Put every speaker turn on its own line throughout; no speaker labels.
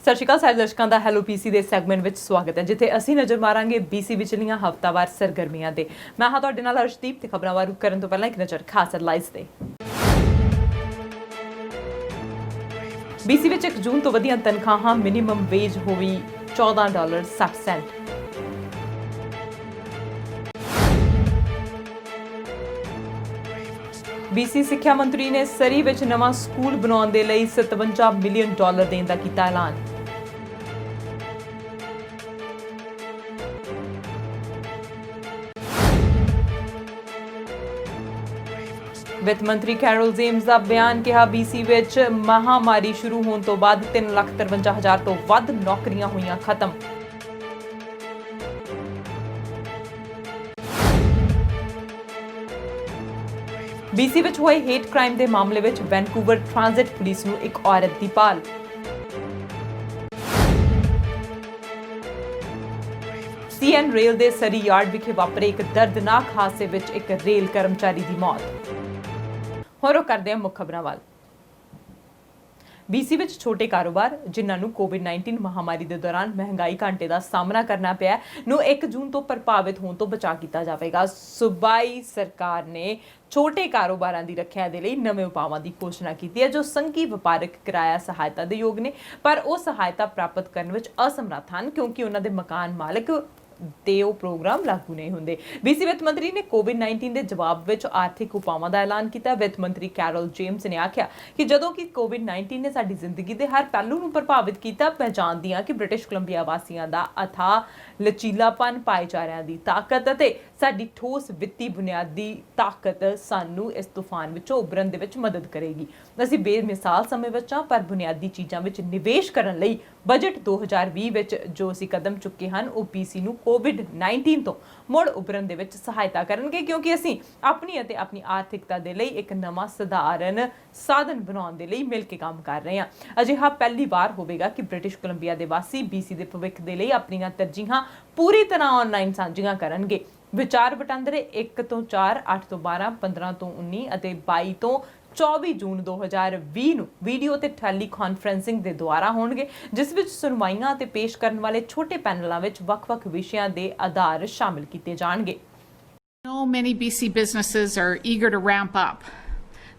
ਸਤਿ ਸ਼੍ਰੀ ਅਕਾਲ ਸਾਰੇ ਦਰਸ਼ਕਾਂ ਦਾ ਹੈਲੋ ਪੀਸੀ ਦੇ ਸੈਗਮੈਂਟ ਵਿੱਚ ਸਵਾਗਤ ਹੈ ਜਿੱਥੇ ਅਸੀਂ ਨਜ਼ਰ ਮਾਰਾਂਗੇ ਬੀਸੀ ਵਿਚਲੀਆਂ ਹਫ਼ਤਾਵਾਰ ਸਰਗਰਮੀਆਂ ਤੇ। ਮੈਂ ਹਾਂ ਤੁਹਾਡੇ ਨਾਲ ਅਰਸ਼ਦੀਪ ਤੇ ਖਬਰਾਂ ਵਾਰੂ ਕਰਨ ਤੋਂ ਪਹਿਲਾਂ ਇੱਕ ਨਜ਼ਰ ਖਾਸ ਹੈਡਲਾਈਨਸ ਤੇ। ਬੀਸੀ ਵਿੱਚ 1 ਜੂਨ ਤੋਂ ਵਧੀਆਂ ਤਨਖਾਹਾਂ, ਮਿਨੀਮਮ ਵੇਜ ਹੋਈ $14.60। BC ਸਿੱਖਿਆ ਮੰਤਰੀ ਨੇ ਸਰੀ ਵਿੱਚ ਨਵਾਂ ਸਕੂਲ ਬਣਾਉਣ ਦੇ ਲਈ $57 ਮਿਲੀਅਨ ਦੇਣ ਦਾ ਕੀਤਾ ਐਲਾਨ। ਵਿੱਤ ਮੰਤਰੀ ਕੈਰਲ ਜੇਮਸ ਦਾ ਬਿਆਨ ਕਿਹਾ BC ਵਿੱਚ ਮਹਾਮਾਰੀ ਸ਼ੁਰੂ ਹੋਣ ਤੋਂ ਬਾਅਦ 3,53,000 ਤੋਂ ਵੱਧ ਨੌਕਰੀਆਂ ਹੋਈਆਂ ਖਤਮ। BC ਵਿੱਚ ਹੋਏ ਹੇਟ ਕ੍ਰਾਈਮ ਦੇ ਮਾਮਲੇ ਵਿੱਚ ਵੈਨਕੂਵਰ ਟ੍ਰਾਂਜ਼ਿਟ ਪੁਲਿਸ ਨੂੰ ਇੱਕ ਔਰਤ ਦੀ ਭਾਲ। CN ਰੇਲ ਦੇ ਸਰੀ ਯਾਰਡ ਵਿਖੇ ਵਾਪਰੇ ਇੱਕ ਦਰਦਨਾਕ ਹਾਦਸੇ ਵਿੱਚ ਇੱਕ ਰੇਲ ਕਰਮਚਾਰੀ ਦੀ ਮੌਤ। ਹੋਰ ਕਰਦੇ ਹਾਂ ਮੁੱਖ ਖਬਰਾਂ ਵੱਲ। BC ਵਿੱਚ ਛੋਟੇ ਕਾਰੋਬਾਰ ਜਿਨ੍ਹਾਂ ਨੂੰ COVID-19 ਮਹਾਮਾਰੀ ਦੇ ਦੌਰਾਨ ਮਹਿੰਗਾਈ ਘਾਟੇ ਦਾ ਸਾਹਮਣਾ ਕਰਨਾ ਪਿਆ ਨੂੰ 1 ਜੂਨ ਤੋਂ ਪ੍ਰਭਾਵਿਤ ਹੋਣ ਤੋਂ ਬਚਾ ਕੀਤਾ ਜਾਵੇਗਾ। ਸੂਬਾਈ ਸਰਕਾਰ ਨੇ ਛੋਟੇ ਕਾਰੋਬਾਰਾਂ ਦੀ ਰੱਖਿਆ ਦੇ ਲਈ ਨਵੇਂ ਉਪਾਵਾਂ ਦੀ ਘੋਸ਼ਣਾ ਕੀਤੀ ਹੈ ਜੋ ਸੰਘੀ ਵਪਾਰਕ ਕਿਰਾਇਆ ਸਹਾਇਤਾ ਦੇ ਯੋਗ ਨੇ ਪਰ ਉਹ ਸਹਾਇਤਾ ਪ੍ਰਾਪਤ ਕਰਨ ਵਿੱਚ ਅਸਮਰੱਥ ਹਨ ਕਿਉਂਕਿ ਉਹਨਾਂ ਦੇ ਮਕਾਨ ਮਾਲਕ ਤੇ ਉਹ ਪ੍ਰੋਗਰਾਮ ਲਾਗੂ ਨਹੀਂ ਹੁੰਦੇ। BC ਵਿੱਤ ਮੰਤਰੀ ਨੇ COVID-19 ਦੇ ਜਵਾਬ ਵਿੱਚ ਆਰਥਿਕ ਉਪਾਵਾਂ ਦਾ ਐਲਾਨ ਕੀਤਾ। ਵਿੱਤ ਮੰਤਰੀ ਕੈਰਲ ਜੇਮਸ ਨੇ ਆਖਿਆ ਕਿ ਜਦੋਂ ਕਿ COVID-19 ਨੇ ਸਾਡੀ ਜ਼ਿੰਦਗੀ ਦੇ ਹਰ ਪਹਿਲੂ ਨੂੰ ਪ੍ਰਭਾਵਿਤ ਕੀਤਾ, ਮੈਂ ਜਾਣਦੀ ਹਾਂ ਕਿ ਬ੍ਰਿਟਿਸ਼ ਕੋਲੰਬੀਆ ਵਾਸੀਆਂ ਦਾ ਅਥਾਹ ਲਚੀਲਾਪਨ, ਭਾਈਚਾਰਿਆਂ ਦੀ ਤਾਕਤ ਅਤੇ ਸਾਡੀ ਠੋਸ ਵਿੱਤੀ ਬੁਨਿਆਦੀ ਤਾਕਤ ਸਾਨੂੰ ਇਸ ਤੂਫਾਨ ਵਿੱਚੋਂ ਉਭਰਨ ਦੇ ਵਿੱਚ ਮਦਦ ਕਰੇਗੀ। ਅਸੀਂ ਬੇਮਿਸਾਲ ਸਮੇਂ ਵਿੱਚ ਹਾਂ ਪਰ ਬੁਨਿਆਦੀ ਚੀਜ਼ਾਂ ਵਿੱਚ ਨਿਵੇਸ਼ ਕਰਨ ਲਈ ਬਜਟ 2020 ਵਿੱਚ ਜੋ ਅਸੀਂ ਕਦਮ ਚੁੱਕੇ ਹਨ ਉਹ BC ਨੂੰ COVID-19 ਤੋਂ ਮੁੜ ਉਭਰਨ ਦੇ ਵਿੱਚ ਸਹਾਇਤਾ ਕਰਨਗੇ ਕਿਉਂਕਿ ਅਸੀਂ ਆਪਣੀ ਅਤੇ ਆਪਣੀ ਆਰਥਿਕਤਾ ਦੇ ਲਈ ਇੱਕ ਨਵਾਂ ਸਧਾਰਨ ਸਾਧਨ ਬਣਾਉਣ ਦੇ ਲਈ ਮਿਲ ਕੇ ਕੰਮ ਕਰ ਰਹੇ ਹਾਂ। ਅਜਿਹਾ ਪਹਿਲੀ ਵਾਰ ਹੋਵੇਗਾ ਕਿ ਬ੍ਰਿਟਿਸ਼ ਕੋਲੰਬੀਆ ਦੇ ਵਾਸੀ BC ਦੇ ਭਵਿੱਖ ਦੇ ਲਈ ਆਪਣੀਆਂ ਤਰਜੀਹਾਂ ਪੂਰੀ ਤਰ੍ਹਾਂ ਆਨਲਾਈਨ ਸਾਂਝੀਆਂ ਕਰਨਗੇ। ਵਿਚਾਰ ਵਟਾਂਦਰੇ 1 ਤੋਂ 4, 8 ਤੋਂ 12, 15 ਤੋਂ 19 ਅਤੇ 22 ਤੋਂ 24 ਜੂਨ 2020 ਨੂੰ ਵੀਡੀਓ ਤੇ ਟੈਲੀ ਕਾਨਫਰੰਸਿੰਗ ਦੇ ਦੁਆਰਾ ਹੋਣਗੇ ਜਿਸ ਵਿੱਚ ਸੁਣਵਾਈਆਂ ਅਤੇ ਪੇਸ਼ ਕਰਨ ਵਾਲੇ ਛੋਟੇ ਪੈਨਲਾਂ ਵਿੱਚ ਵੱਖ-ਵੱਖ ਵਿਸ਼ਿਆਂ ਦੇ ਆਧਾਰ ਸ਼ਾਮਿਲ ਕੀਤੇ ਜਾਣਗੇ।
Many BC businesses are eager to ramp up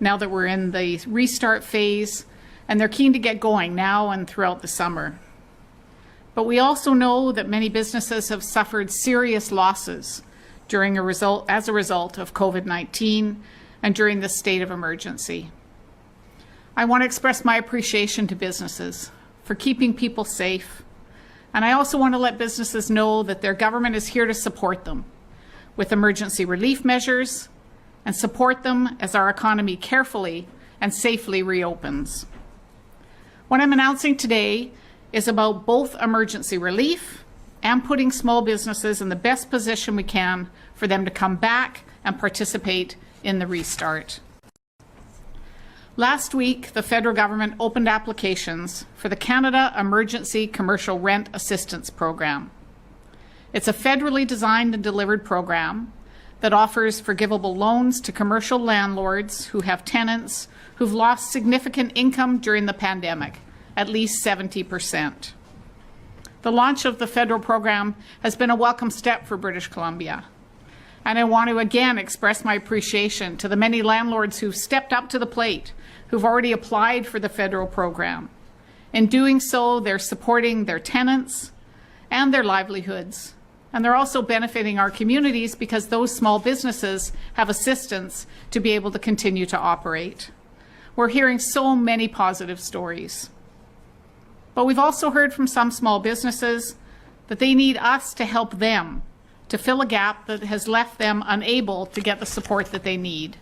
now that we're in the restart phase and they're keen to get going now and throughout the summer. But we also know that many businesses have suffered serious losses as a result of COVID-19 and during this state of emergency. I want to express my appreciation to businesses for keeping people safe, and I also want to let businesses know that their government is here to support them with emergency relief measures and support them as our economy carefully and safely reopens. What I'm announcing today is about both emergency relief and putting small businesses in the best position we can for them to come back and participate in the restart. Last week, the federal government opened applications for the Canada Emergency Commercial Rent Assistance Program. It's a federally designed and delivered program that offers forgivable loans to commercial landlords who have tenants who've lost significant income during the pandemic, at least 70%. The launch of the federal program has been a welcome step for British Columbia. And I want to again express my appreciation to the many landlords who've stepped up to the plate, who've already applied for the federal program. In doing so, they're supporting their tenants and their livelihoods. And they're also benefiting our communities because those small businesses have assistance to be able to continue to operate. We're hearing so many positive stories. But we've also heard from some small businesses that they need us to help them to fill a gap that has left them unable to get the support that they need.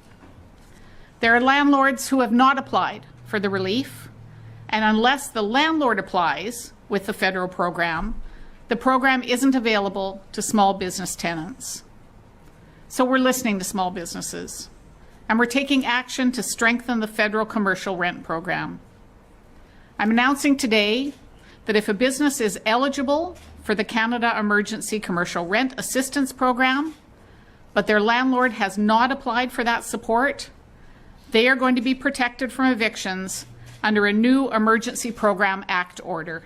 There are landlords who have not applied for the relief, and unless the landlord applies with the federal program, the program isn't available to small business tenants. So we're listening to small businesses, and we're taking action to strengthen the federal commercial rent program. I'm announcing today that if a business is eligible for the Canada Emergency Commercial Rent Assistance Program, but their landlord has not applied for that support, they are going to be protected from evictions under a new Emergency Program Act order.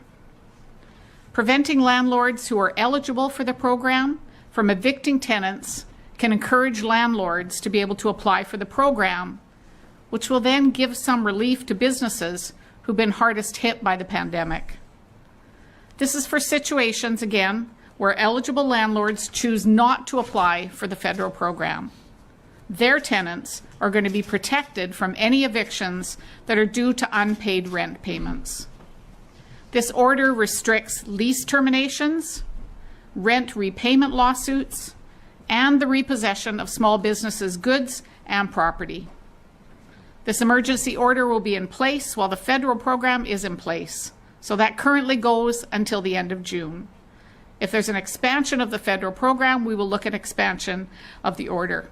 Preventing landlords who are eligible for the program from evicting tenants can encourage landlords to be able to apply for the program, which will then give some relief to businesses who've been hardest hit by the pandemic. This is for situations, again, where eligible landlords choose not to apply for the federal program. Their tenants are going to be protected from any evictions that are due to unpaid rent payments. This order restricts lease terminations, rent repayment lawsuits, and the repossession of small businesses' goods and property. This emergency order will be in place while the federal program is in place. So that currently goes until the end of June. If there's an expansion of the federal program, we will look at expansion of the order.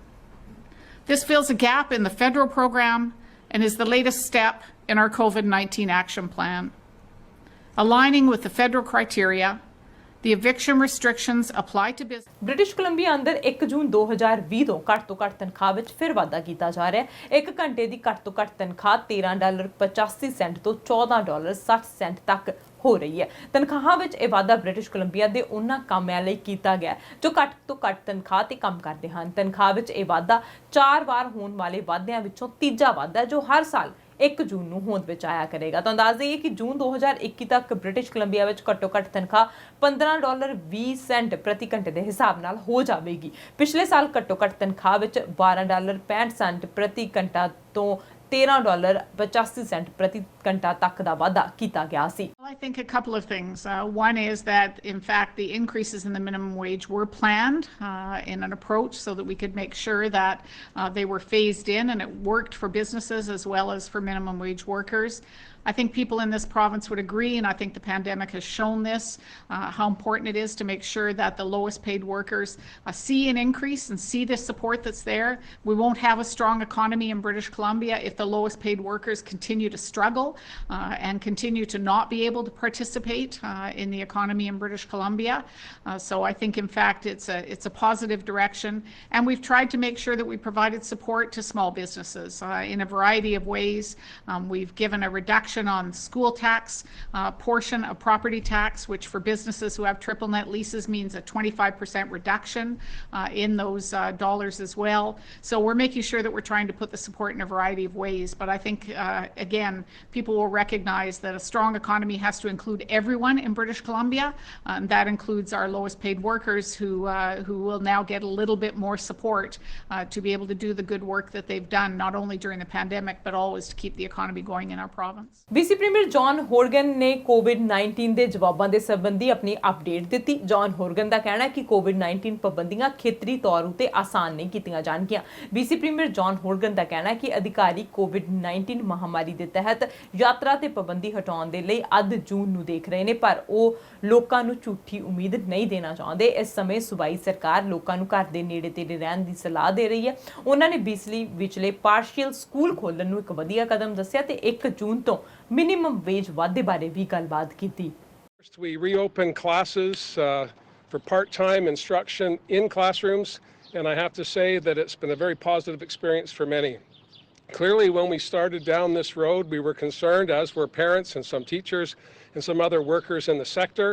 This fills a gap in the federal program and is the latest step in our COVID-19 action plan. Aligning with the federal criteria, the eviction restrictions apply to business.
British Columbia ਅੰਦਰ 1 ਜੂਨ 2020 ਤੋਂ ਘੱਟ ਤਨਖਾਹ ਵਿੱਚ ਫਿਰ ਵਾਧਾ ਕੀਤਾ ਜਾ ਰਿਹਾ ਹੈ। 1 ਘੰਟੇ ਦੀ ਘੱਟ ਤੋਂ ਘੱਟ ਤਨਖਾਹ $13.85 ਤੋਂ $14.60 ਤੱਕ ਹੋ ਰਹੀ ਹੈ। ਤਨਖਾਹਾਂ ਵਿੱਚ ਇਹ ਵਾਧਾ ਬ੍ਰਿਟਿਸ਼ ਕੋਲੰਬੀਆ ਦੇ ਉਹਨਾਂ ਕਾਮਿਆਂ ਲਈ ਕੀਤਾ ਗਿਆ ਜੋ ਘੱਟ ਤੋਂ ਘੱਟ ਤਨਖਾਹ ਤੇ ਕੰਮ ਕਰਦੇ ਹਨ। ਤਨਖਾਹ ਵਿੱਚ ਇਹ ਵਾਧਾ 4 ਵਾਰ ਹੋਣ ਵਾਲੇ ਵਾਧਿਆਂ ਵਿੱਚੋਂ ਤੀਜਾ ਵਾਧਾ ਹੈ ਜੋ ਹਰ ਸਾਲ 1 ਜੂਨ ਨੂੰ ਹੋਂਦ ਵਿੱਚ ਆਇਆ ਕਰੇਗਾ। ਤਾਂ ਅੰਦਾਜ਼ ਇਹ ਕਿ ਜੂਨ 2021 ਤੱਕ ਬ੍ਰਿਟਿਸ਼ ਕੋਲੰਬੀਆ ਵਿੱਚ ਘੱਟੋ ਘੱਟ ਤਨਖਾਹ $15.20 ਪ੍ਰਤੀ ਘੰਟੇ ਦੇ ਹਿਸਾਬ ਨਾਲ ਹੋ ਜਾਵੇਗੀ। ਪਿਛਲੇ ਸਾਲ ਘੱਟੋ ਘੱਟ ਤਨਖਾਹ ਵਿੱਚ $12.65 ਪ੍ਰਤੀ ਘੰਟਾ ਤੋਂ $13.85 ਪ੍ਰਤੀ ਘੰਟਾ ਤੱਕ ਦਾ ਵਾਧਾ ਕੀਤਾ ਗਿਆ ਸੀ।
I think a couple of things. One is that, in fact, the increases in the minimum wage were planned in an approach so that we could make sure that they were phased in and it worked for businesses as well as for minimum wage workers. I think people in this province would agree, and I think the pandemic has shown this, how important it is to make sure that the lowest paid workers see an increase and see the support that's there. We won't have a strong economy in British Columbia if the lowest paid workers continue to struggle and continue to not be able to participate in the economy in British Columbia. So I think, in fact, it's a positive direction, and we've tried to make sure that we provided support to small businesses in a variety of ways. We've given a reduction on school tax, portion of property tax, which for businesses who have triple net leases means a 25% reduction in those dollars as well. So we're making sure that we're trying to put the support in a variety of ways. But I think, again, people will recognize that a strong economy has to include everyone in British Columbia. And that includes our lowest paid workers who will now get a little bit more support to be able to do the good work that they've done, not only during the pandemic, but always to keep the economy going in our province.
BC premier John Horgan ਨੇ COVID-19 ਦੇ ਜਵਾਬਾਂ ਦੇ ਸੰਬੰਧੀ ਆਪਣੀ update ਦਿੱਤੀ। John ਹੋਰਗਨ ਦਾ ਕਹਿਣਾ ਹੈ ਕਿ COVID-19 ਪਾਬੰਦੀਆਂ ਖੇਤਰੀ ਤੌਰ ਉਤੇ ਆਸਾਨ ਨਹੀਂ ਕੀਤੀਆਂ ਜਾਣਗੀਆਂ। BC ਪ੍ਰੀਮੀਅਰ ਜੌਨ ਹੋਰਗਨ ਦਾ ਕਹਿਣਾ ਹੈ ਕਿ ਅਧਿਕਾਰੀ COVID-19 ਮਹਾਮਾਰੀ ਦੇ ਤਹਿਤ ਯਾਤਰਾ ਤੇ ਪਾਬੰਦੀ ਹਟਾਉਣ ਦੇ ਲਈ ਅੱਧ ਜੂਨ ਨੂੰ ਦੇਖ ਰਹੇ ਨੇ, ਪਰ ਉਹ ਲੋਕਾਂ ਨੂੰ ਝੂਠੀ ਉਮੀਦ ਨਹੀਂ ਦੇਣਾ ਚਾਹੁੰਦੇ। ਇਸ ਸਮੇਂ ਸੂਬਾਈ ਸਰਕਾਰ ਲੋਕਾਂ ਨੂੰ ਘਰ ਦੇ ਨੇੜੇ ਤੇੜੇ ਰਹਿਣ ਦੀ ਸਲਾਹ ਦੇ ਰਹੀ ਹੈ। ਉਹਨਾਂ ਨੇ ਬਿਜਲੀ ਵਿਚਲੇ ਪਾਰਸ਼ੀਅਲ ਸਕੂਲ ਖੋਲ੍ਹਣ ਨੂੰ ਇੱਕ ਵਧੀਆ ਕਦਮ ਦੱਸਿਆ ਤੇ 1 ਜੂਨ ਤੋਂ minimum wage ਵਾਧੇ ਬਾਰੇ ਵੀ ਗੱਲਬਾਤ ਕੀਤੀ।
First, we reopen classes for part-time instruction in classrooms, and I have to say that it's been a very positive experience for many. Clearly, when we started down this road, we were concerned, as were parents and some teachers and some other workers in the sector,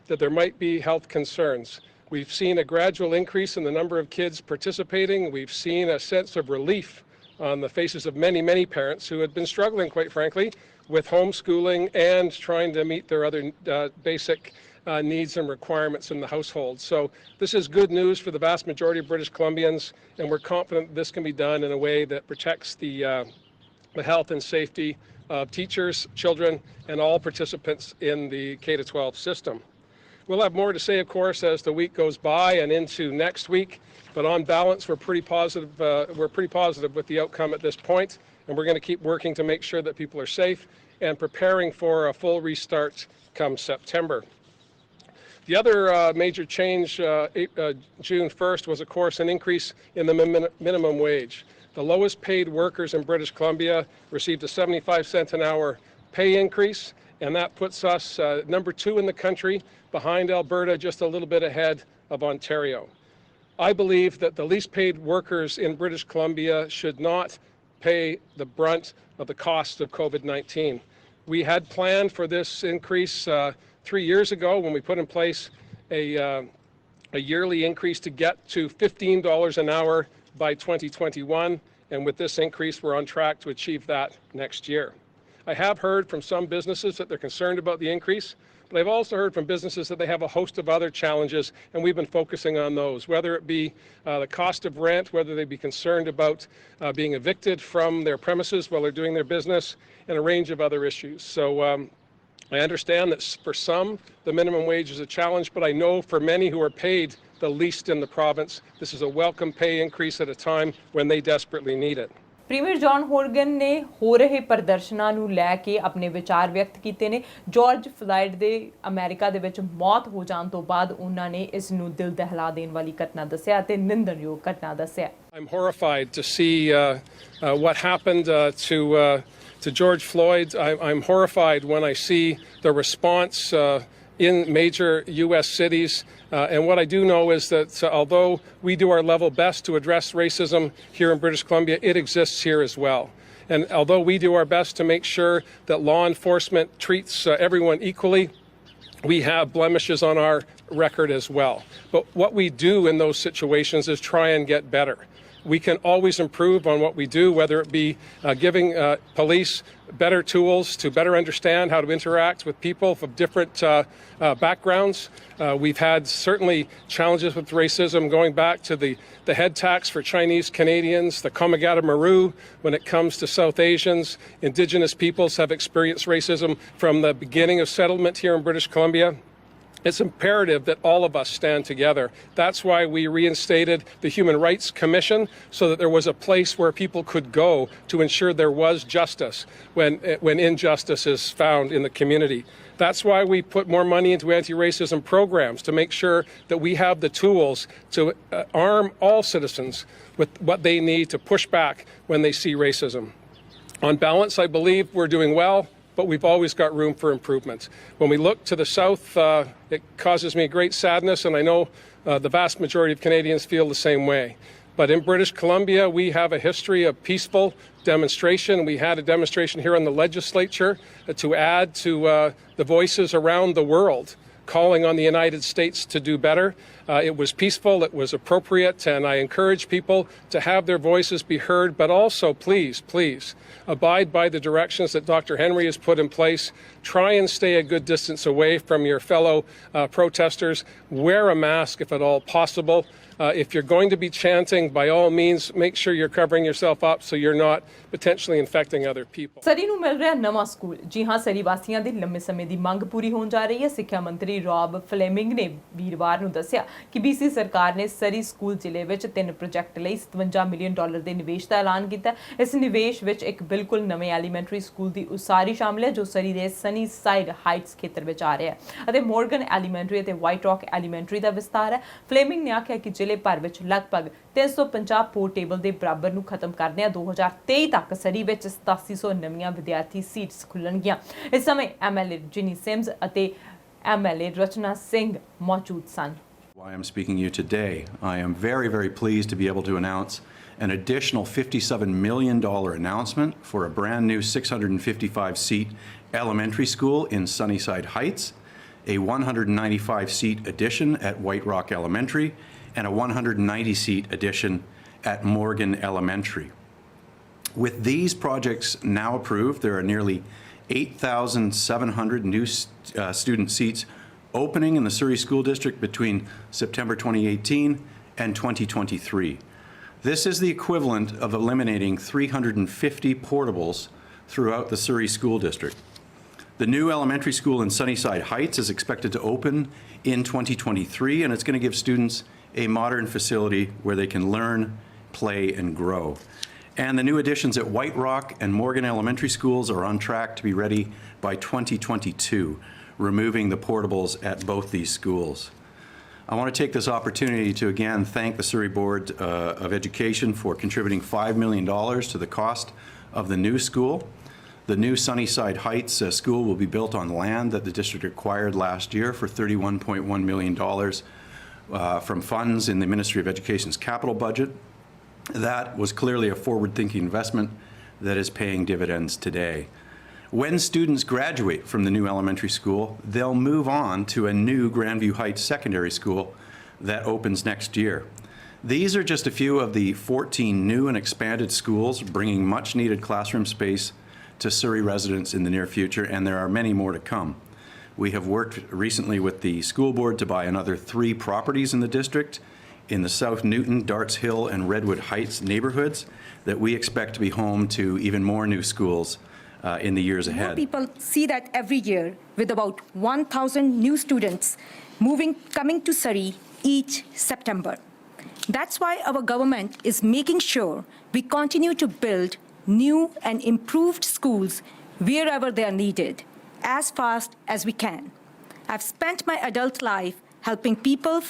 that there might be health concerns. We've seen a gradual increase in the number of kids participating. We've seen a sense of relief on the faces of many, many parents who had been struggling, quite frankly, with homeschooling and trying to meet their other basic needs and requirements in the household. So this is good news for the vast majority of British Columbians, and we're confident this can be done in a way that protects the health and safety of teachers, children, and all participants in the K-12 system. We'll have more to say, of course, as the week goes by and into next week, but on balance, we're pretty positive with the outcome at this point. And we're going to keep working to make sure that people are safe and preparing for a full restart come September. The other major change June 1st was, of course, an increase in the minimum wage. The lowest paid workers in British Columbia received a 75-cent an hour pay increase, and that puts us number 2 in the country, behind Alberta, just a little bit ahead of Ontario. I believe that the least paid workers in British Columbia should not pay the brunt of the cost of COVID-19. We had planned for this increase 3 years ago when we put in place a yearly increase to get to $15 an hour by 2021. And with this increase, we're on track to achieve that next year. I have heard from some businesses that they're concerned about the increase, but I've also heard from businesses that they have a host of other challenges, and we've been focusing on those, whether it be the cost of rent, whether they be concerned about being evicted from their premises while they're doing their business, and a range of other issues. So I understand that for some, the minimum wage is a challenge, but I know for many who are paid the least in the province, this is a welcome pay increase at a time when they desperately need it.
Premier John Horgan ਨੇ ਹੋ ਰਹੇ ਪ੍ਰਦਰਸ਼ਨਾਂ ਨੂੰ ਲੈ ਕੇ ਆਪਣੇ ਵਿਚਾਰ ਵਿਅਕਤ ਕੀਤੇ ਨੇ। ਜਾਰਜ ਫਲਾਇਡ ਦੇ ਅਮਰੀਕਾ ਦੇ ਵਿੱਚ ਮੌਤ ਹੋ ਜਾਣ ਤੋਂ ਬਾਅਦ ਉਹਨਾਂ ਨੇ ਇਸ ਨੂੰ ਦਿਲ ਦਹਿਲਾ ਦੇਣ ਵਾਲੀ ਘਟਨਾ ਦੱਸਿਆ ਅਤੇ ਨਿੰਦਣਯੋਗ ਘਟਨਾ ਦੱਸਿਆ।
I'm horrified to see what happened to George Floyd. I'm horrified when I see the response in major U.S. cities. And what I do know is that although we do our level best to address racism here in British Columbia, it exists here as well. And although we do our best to make sure that law enforcement treats everyone equally, we have blemishes on our record as well. But what we do in those situations is try and get better. We can always improve on what we do, whether it be giving police better tools to better understand how to interact with people from different backgrounds. We've had certainly challenges with racism going back to the head tax for Chinese Canadians, the Komagata Maru when it comes to South Asians. Indigenous peoples have experienced racism from the beginning of settlement here in British Columbia. It's imperative that all of us stand together. That's why we reinstated the Human Rights Commission, so that there was a place where people could go to ensure there was justice when injustice is found in the community. That's why we put more money into anti-racism programs, to make sure that we have the tools to arm all citizens with what they need to push back when they see racism. On balance, I believe we're doing well, but we've always got room for improvement. When we look to the south, it causes me great sadness, and I know the vast majority of Canadians feel the same way. But in British Columbia, we have a history of peaceful demonstration. We had a demonstration here in the legislature to add to the voices around the world calling on the United States to do better. It was peaceful, it was appropriate, and I encourage people to have their voices be heard, but also please abide by the directions that Dr. Henry has put in place. Try and stay a good distance away from your fellow protesters. Wear a mask if at all possible. If you're going to be chanting, by all means, make sure you're covering yourself up so you're not potentially infecting other people.
ਸਰੀ ਨੂੰ ਮਿਲ ਰਿਹਾ ਨਵਾਂ school. ਜੀ ਹਾਂ, ਸਰੀ ਵਾਸੀਆਂ ਦੀ ਲੰਮੇ ਸਮੇਂ ਦੀ ਮੰਗ ਪੂਰੀ ਹੋਣ ਜਾ ਰਹੀ ਹੈ। ਸਿੱਖਿਆ ਮੰਤਰੀ ਰੌਬ ਫਲੇਮਿੰਗ ਨੇ ਵੀਰਵਾਰ ਨੂੰ ਦੱਸਿਆ ਕਿ BC ਸਰਕਾਰ ਨੇ ਸਰੀ ਸਕੂਲ ਜ਼ਿਲ੍ਹੇ ਵਿੱਚ 3 ਪ੍ਰੋਜੈਕਟ ਲਈ $57 ਮਿਲੀਅਨ ਦੇ ਨਿਵੇਸ਼ ਦਾ ਐਲਾਨ ਕੀਤਾ। ਇਸ ਨਿਵੇਸ਼ ਵਿੱਚ ਇੱਕ ਬਿਲਕੁਲ ਨਵੇਂ ਐਲੀਮੈਂਟਰੀ ਸਕੂਲ ਦੀ ਉਸਾਰੀ ਸ਼ਾਮਲ ਹੈ, ਜੋ ਸਰੀ ਦੇ ਸਨੀ ਸਾਈਡ ਹਾਈਟਸ ਖੇਤਰ ਵਿੱਚ ਆ ਰਿਹਾ ਹੈ, ਅਤੇ ਮੋਰਗਨ ਐਲੀਮੈਂਟਰੀ ਅਤੇ ਵਾਈਟ ਰੌਕ ਐਲੀਮੈਂਟਰੀ ਦਾ ਵਿਸਤਾਰ ਹੈ। ਫਲੇਮਿੰਗ ਨੇ ਆਖਿਆ ਕਿ ਜ਼ਿਲ੍ਹੇ ਭਰ ਵਿੱਚ ਲਗਭਗ 350 ਪੋਰਟੇਬਲ ਦੇ ਬਰਾਬਰ ਨੂੰ ਖਤਮ ਕਰਦਿਆਂ 2023 ਤੱਕ ਸਰੀ ਵਿੱਚ 8700 ਨਵੀਆਂ ਵਿਦਿਆਰਥੀ ਸੀਟਸ ਖੁੱਲਣਗੀਆਂ। ਇਸ ਸਮੇਂ MLA ਜਿਨੀ ਸਿਮਸ ਅਤੇ MLA ਰਚਨਾ ਸਿੰਘ ਮੌਜੂਦ ਸਨ।
Why I'm speaking to you today. I am very, very pleased to be able to announce an additional $57 million announcement for a brand new 655-seat elementary school in Sunnyside Heights, a 195-seat addition at White Rock Elementary, and a 190-seat addition at Morgan Elementary. With these projects now approved, there are nearly 8,700 new student seats opening in the Surrey School District between September 2018 and 2023. This is the equivalent of eliminating 350 portables throughout the Surrey School District. The new elementary school in Sunnyside Heights is expected to open in 2023, and it's going to give students a modern facility where they can learn, play, and grow. And the new additions at White Rock and Morgan Elementary Schools are on track to be ready by 2022, removing the portables at both these schools. I want to take this opportunity to again thank the Surrey Board of Education for contributing $5 million to the cost of the new school. The new Sunnyside Heights school will be built on land that the district acquired last year for $31.1 million from funds in the Ministry of Education's capital budget. That was clearly a forward-thinking investment that is paying dividends today. When students graduate from the new elementary school, they'll move on to a new Grandview Heights Secondary School that opens next year. These are just a few of the 14 new and expanded schools bringing much needed classroom space to Surrey residents in the near future, and there are many more to come. We have worked recently with the school board to buy another 3 properties in the district in the South Newton, Darts Hill, and Redwood Heights neighborhoods that we expect to be home to even more new schools in the years ahead.
More people see that every year, with about 1,000 new students coming to Surrey each September. That's why our government is making sure we continue to build new and improved schools wherever they are needed, as fast as we can. I've spent my adult life helping people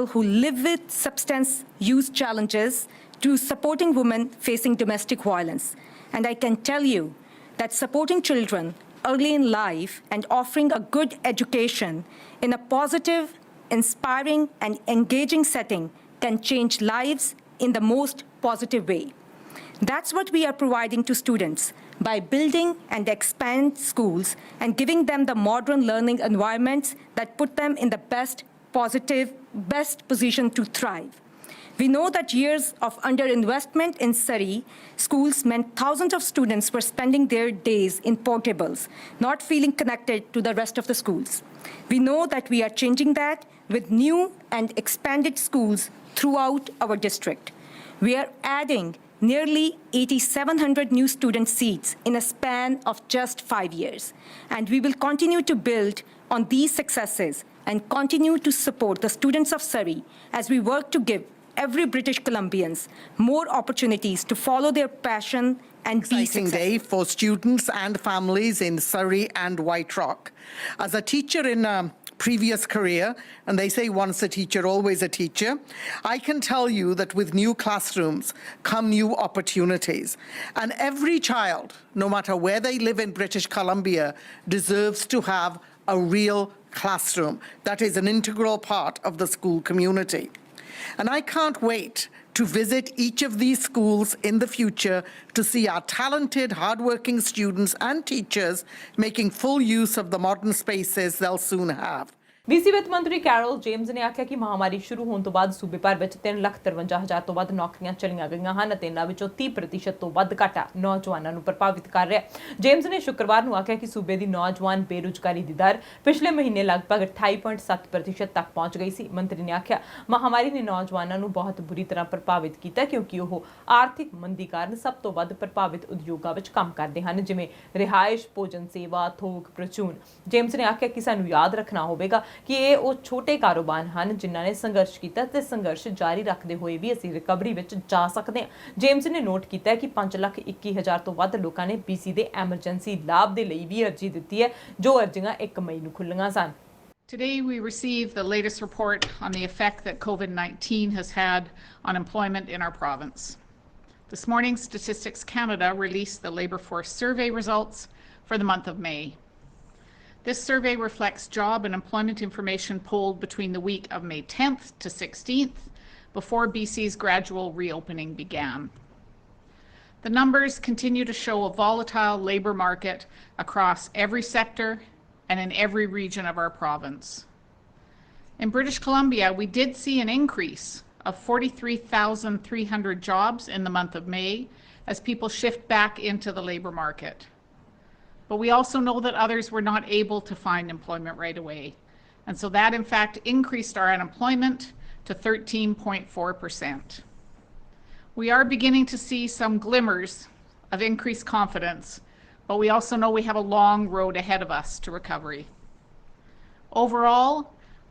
who live with substance use challenges to supporting women facing domestic violence. And I can tell you that supporting children early in life and offering a good education in a positive, inspiring, and engaging setting can change lives in the most positive way. That's what we are providing to students by building and expand schools and giving them the modern learning environments that put them in the best position to thrive. We know that years of underinvestment in Surrey schools meant thousands of students were spending their days in portables, not feeling connected to the rest of the schools. We know that we are changing that with new and expanded schools throughout our district. We are adding nearly 8,700 new student seats in a span of just 5 years. And we will continue to build on these successes and continue to support the students of Surrey as we work to give every British Columbians more opportunities to follow their passion and be
Exciting
successful.
day for students and families in Surrey and White Rock. As a teacher in a previous career, and they say once a teacher, always a teacher, I can tell you that with new classrooms come new opportunities. And every child, no matter where they live in British Columbia, deserves to have a real classroom that is an integral part of the school community. And I can't wait to visit each of these schools in the future to see our talented, hardworking students and teachers making full use of the modern spaces they'll soon have.
VC ਵਿੱਤ ਮੰਤਰੀ carol James ਨੇ ਆਖਿਆ ਕਿ ਮਹਾਮਾਰੀ ਸ਼ੁਰੂ ਹੋਣ ਤੋਂ ਬਾਅਦ ਸੂਬੇ ਭਰ ਵਿੱਚ 3,53,000 ਤੋਂ ਵੱਧ ਨੌਕਰੀਆਂ ਚਲੀਆਂ ਗਈਆਂ ਹਨ ਅਤੇ ਇਹਨਾਂ ਵਿੱਚੋਂ 30% ਤੋਂ ਵੱਧ ਘਾਟਾ ਨੌਜਵਾਨਾਂ ਨੂੰ ਪ੍ਰਭਾਵਿਤ ਕਰ ਰਿਹਾ ਹੈ। ਜੇਮਸ ਨੇ ਸ਼ੁੱਕਰਵਾਰ ਨੂੰ ਆਖਿਆ ਕਿ ਸੂਬੇ ਦੀ ਨੌਜਵਾਨ ਬੇਰੁਜ਼ਗਾਰੀ ਦੀ ਦਰ ਪਿਛਲੇ ਮਹੀਨੇ ਲਗਭਗ 28.7% ਤੱਕ ਪਹੁੰਚ ਗਈ ਸੀ। ਮੰਤਰੀ ਨੇ ਆਖਿਆ ਮਹਾਮਾਰੀ ਨੇ ਨੌਜਵਾਨਾਂ ਨੂੰ ਬਹੁਤ ਬੁਰੀ ਤਰ੍ਹਾਂ ਪ੍ਰਭਾਵਿਤ ਕੀਤਾ ਕਿਉਂਕਿ ਉਹ ਆਰਥਿਕ ਮੰਦੀ ਕਾਰਨ ਸਭ ਤੋਂ ਵੱਧ ਪ੍ਰਭਾਵਿਤ ਉਦਯੋਗਾਂ ਵਿੱਚ ਕੰਮ ਕਰਦੇ ਹਨ ਜਿਵੇਂ ਰਿਹਾਇਸ਼, ਭੋਜਨ ਸੇਵਾ, ਥੋਕ, ਪ੍ਰਚੂਨ। ਜੇਮਸ ਨੇ ਆਖਿਆ ਕਿ ਸਾਨੂੰ ਯਾਦ ਰੱਖਣਾ ਹੋਵੇਗਾ कि ये वो छोटे कारोबार हैं जिन्होंने संघर्ष किया ते संघर्ष जारी रखते हुए भी असीं रिकवरी विच जा सकते हैं। जेम्स ने नोट किया कि 5,21,000 तो वध लोगों ने BC के एमरजेंसी लाभ के लिए भी अर्जी दी है जो अर्जियां 1 मई नूं खुल्लीआं सन।
Today we received the latest report on the effect that COVID-19 has had on employment in our province. This morning, Statistics Canada released the labour force survey results for the month of May. This survey reflects job and employment information polled between the week of May 10th to 16th, before BC's gradual reopening began. The numbers continue to show a volatile labour market across every sector and in every region of our province. In British Columbia, we did see an increase of 43,300 jobs in the month of May as people shift back into the labour market. But we also know that others were not able to find employment right away. And so that in fact increased our unemployment to 13.4%. We are beginning to see some glimmers of increased confidence, but we also know we have a long road ahead of us to recovery. Overall,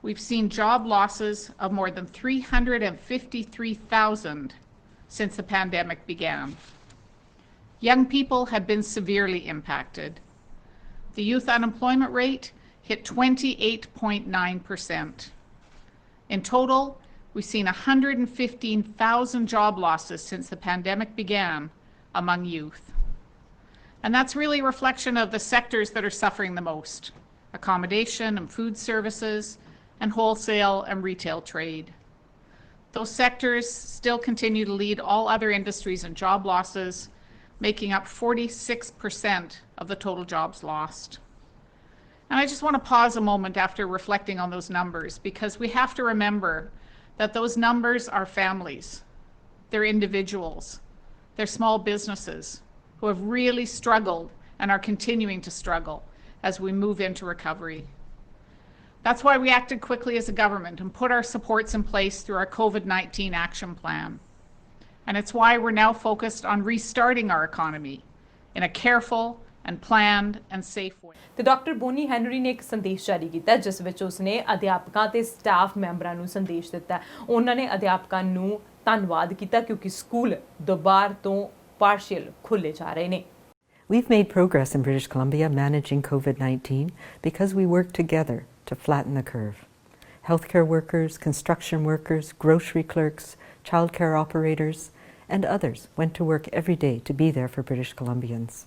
we've seen job losses of more than 353,000 since the pandemic began. Young people have been severely impacted. The youth unemployment rate hit 28.9%. In total, we've seen 115,000 job losses since the pandemic began among youth. And that's really a reflection of the sectors that are suffering the most: accommodation and food services, and wholesale and retail trade. Those sectors still continue to lead all other industries in job losses, making up 46% of the total jobs lost. And I just want to pause a moment after reflecting on those numbers, because we have to remember that those numbers are families, they're individuals, they're small businesses who have really struggled and are continuing to struggle as we move into recovery. That's why we acted quickly as a government and put our supports in place through our COVID-19 action plan. And it's why we're now focused on restarting our economy in a careful and planned and safe way.
ਤੇ doctor Boney Henry ਨੇ ਇੱਕ ਸੰਦੇਸ਼ ਜਾਰੀ ਕੀਤਾ ਜਿਸ ਵਿੱਚ ਉਸਨੇ ਅਧਿਆਪਕਾਂ ਤੇ ਸਟਾਫ ਮੈਂਬਰਾਂ ਨੂੰ ਸੰਦੇਸ਼ ਦਿੱਤਾ। ਉਹਨਾਂ ਨੇ ਅਧਿਆਪਕਾਂ ਨੂੰ ਧੰਨਵਾਦ ਕੀਤਾ ਕਿਉਂਕਿ ਸਕੂਲ ਦੁਬਾਰਾ ਤੋਂ ਪਾਰਸ਼ੀਅਲ ਖੁੱਲੇ ਜਾ ਰਹੇ ਨੇ।
We've made progress in British Columbia managing COVID-19 because we worked together to flatten the curve. Healthcare workers, construction workers, grocery clerks, childcare operators, and others went to work every day to be there for British Columbians.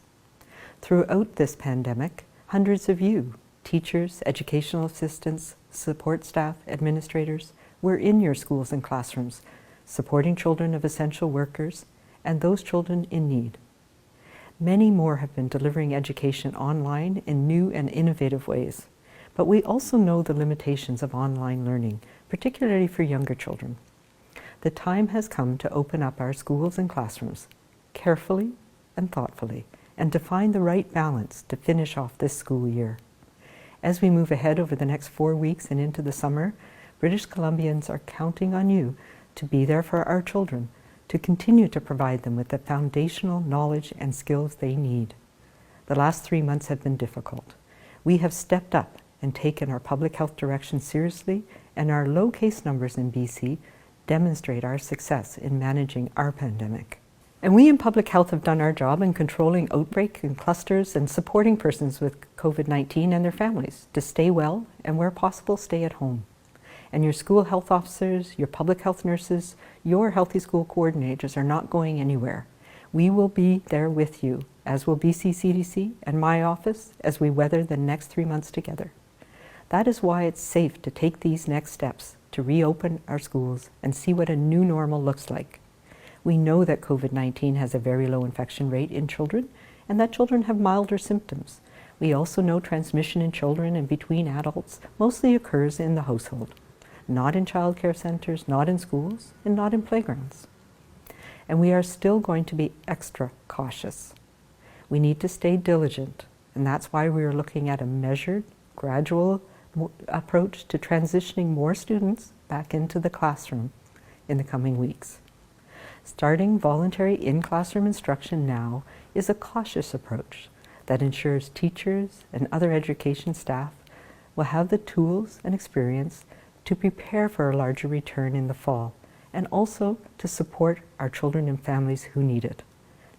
Throughout this pandemic, hundreds of you, teachers, educational assistants, support staff, administrators, were in your schools and classrooms, supporting children of essential workers and those children in need. Many more have been delivering education online in new and innovative ways, but we also know the limitations of online learning, particularly for younger children. The time has come to open up our schools and classrooms carefully and thoughtfully, and to find the right balance to finish off this school year. As we move ahead over the next 4 weeks and into the summer, British Columbians are counting on you to be there for our children, to continue to provide them with the foundational knowledge and skills they need. The last 3 months have been difficult. We have stepped up and taken our public health direction seriously, and our low case numbers in BC demonstrate our success in managing our pandemic. And we in public health have done our job in controlling outbreak and clusters and supporting persons with COVID-19 and their families to stay well and, where possible, stay at home. And your school health officers, your public health nurses, your healthy school coordinators are not going anywhere. We will be there with you, as will BC CDC and my office, as we weather the next 3 months together. That is why it's safe to take these next steps to reopen our schools and see what a new normal looks like. We know that COVID-19 has a very low infection rate in children and that children have milder symptoms. We also know transmission in children and between adults mostly occurs in the household, not in childcare centres, not in schools, and not in playgrounds. And we are still going to be extra cautious. We need to stay diligent, and that's why we are looking at a measured, gradual approach to transitioning more students back into the classroom in the coming weeks. Starting voluntary in-classroom instruction now is a cautious approach that ensures teachers and other education staff will have the tools and experience to prepare for a larger return in the fall, and also to support our children and families who need it.